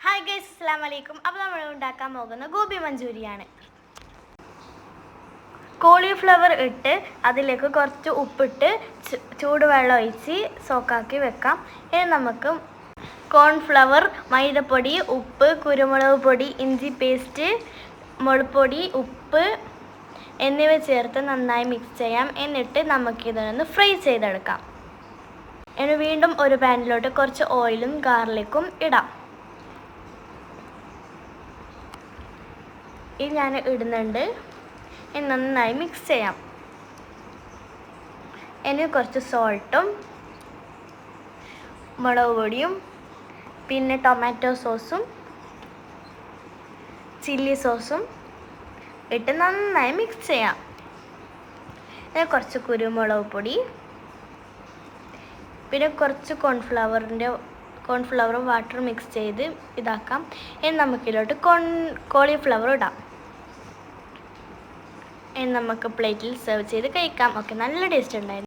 Hi guys, അസ്സലാമു അലൈക്കും. അപ്പോൾ നമ്മൾ ഉണ്ടാക്കാൻ പോകുന്ന ഗോബി മഞ്ചൂരിയാണ്. കോളിഫ്ലവർ ഇട്ട് അതിലേക്ക് കുറച്ച് ഉപ്പിട്ട് ചൂടുവെള്ളം ഒഴിച്ച് സോക്കാക്കി വെക്കാം. ഇനി നമുക്ക് കോൺഫ്ലവർ, മൈദപ്പൊടി, ഉപ്പ്, കുരുമുളക് പൊടി, ഇഞ്ചി പേസ്റ്റ്, മുളകുപൊടി, ഉപ്പ് എന്നിവ ചേർത്ത് നന്നായി മിക്സ് ചെയ്യാം. എന്നിട്ട് നമുക്കിതൊന്ന് ഫ്രൈ ചെയ്തെടുക്കാം. ഇനി വീണ്ടും ഒരു പാനിലോട്ട് കുറച്ച് ഓയിലും ഗാർലിക്കും ഇടാം. ഇത് ഞാൻ ഇടുന്നുണ്ട്. ഇനി നന്നായി മിക്സ് ചെയ്യാം. ഇനി കുറച്ച് സോൾട്ടും മുളക് പൊടിയും പിന്നെ ടൊമാറ്റോ സോസും ചില്ലി സോസും ഇട്ട് നന്നായി മിക്സ് ചെയ്യാം. ഇനി കുറച്ച് കുരുമുളക് പൊടി പിന്നെ കുറച്ച് കോൺഫ്ലവറും വാട്ടറും മിക്സ് ചെയ്ത് ഇതാക്കാം. ഇനി നമുക്കിതിലോട്ട് കോളിഫ്ലവർ ഇടാം. ഇനി നമുക്ക് പ്ലേറ്റിൽ സെർവ് ചെയ്ത് കഴിക്കാം. ഓക്കെ, നല്ല ടേസ്റ്റ് ഉണ്ടായിരുന്നു.